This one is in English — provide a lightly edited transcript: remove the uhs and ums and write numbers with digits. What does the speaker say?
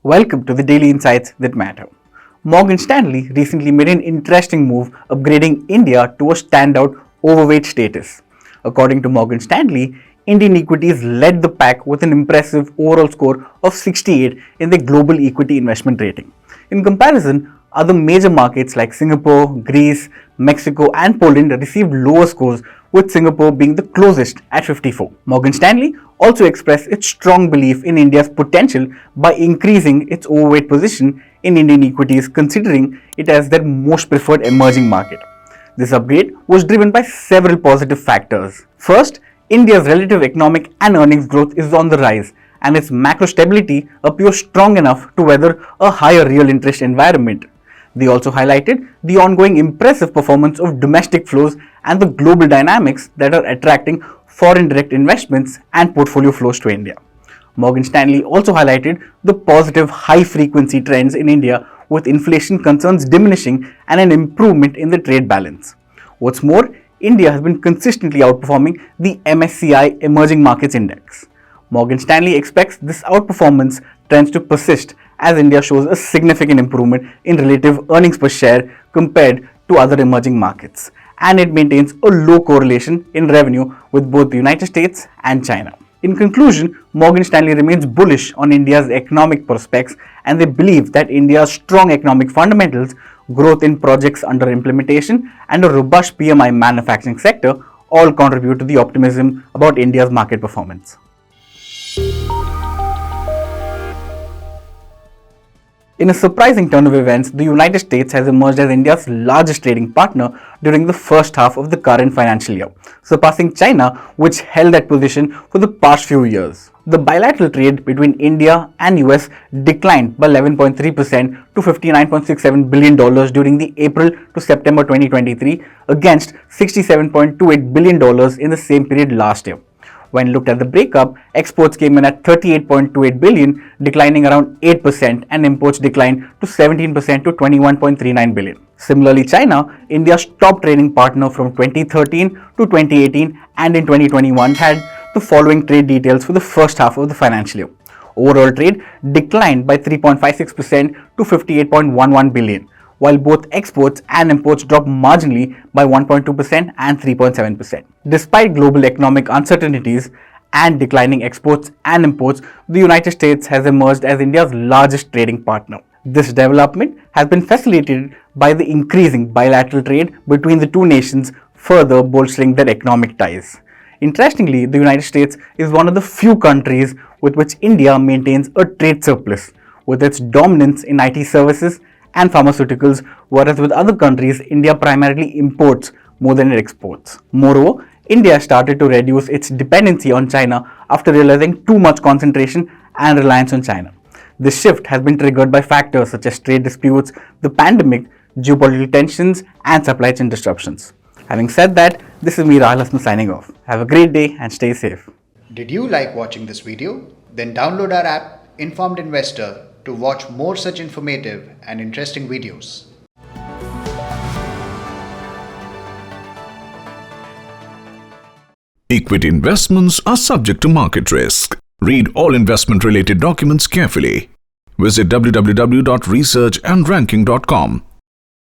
Welcome to the Daily Insights That Matter. Morgan Stanley recently made an interesting move upgrading India to a standout overweight status. According to Morgan Stanley, Indian equities led the pack with an impressive overall score of 68 in the global equity investment rating. In comparison, other major markets like Singapore, Greece, Mexico and Poland received lower scores, with Singapore being the closest at 54. Morgan Stanley also expressed its strong belief in India's potential by increasing its overweight position in Indian equities, considering it as their most preferred emerging market. This upgrade was driven by several positive factors. First, India's relative economic and earnings growth is on the rise, and its macro stability appears strong enough to weather a higher real interest environment. They also highlighted the ongoing impressive performance of domestic flows and the global dynamics that are attracting foreign direct investments and portfolio flows to India. Morgan Stanley also highlighted the positive high-frequency trends in India, with inflation concerns diminishing and an improvement in the trade balance. What's more, India has been consistently outperforming the MSCI Emerging Markets Index. Morgan Stanley expects this outperformance trends to persist as India shows a significant improvement in relative earnings per share compared to other emerging markets, and it maintains a low correlation in revenue with both the United States and China. In conclusion, Morgan Stanley remains bullish on India's economic prospects, and they believe that India's strong economic fundamentals, growth in projects under implementation, and a robust PMI manufacturing sector all contribute to the optimism about India's market performance. In a surprising turn of events, the United States has emerged as India's largest trading partner during the first half of the current financial year, surpassing China, which held that position for the past few years. The bilateral trade between India and US declined by 11.3% to $59.67 billion during the April to September 2023 against $67.28 billion in the same period last year. When looked at the breakup, exports came in at $38.28 billion, declining around 8%, and imports declined to 17% to $21.39 billion. Similarly, China, India's top trading partner from 2013 to 2018 and in 2021, had the following trade details for the first half of the financial year. Overall trade declined by 3.56% to $58.11 billion, while both exports and imports dropped marginally by 1.2% and 3.7%. Despite global economic uncertainties and declining exports and imports, the United States has emerged as India's largest trading partner. This development has been facilitated by the increasing bilateral trade between the two nations, further bolstering their economic ties. Interestingly, the United States is one of the few countries with which India maintains a trade surplus, with its dominance in IT services and pharmaceuticals, whereas with other countries, India primarily imports more than it exports. Moreover, India started to reduce its dependency on China after realizing too much concentration and reliance on China. This shift has been triggered by factors such as trade disputes, the pandemic, geopolitical tensions, and supply chain disruptions. Having said that, this is me, Rahul Hassan, signing off. Have a great day and stay safe. Did you like watching this video? Then download our app, Informed Investor, to watch more such informative and interesting videos. Equity investments are subject to market risk. Read all investment-related documents carefully. Visit www.researchandranking.com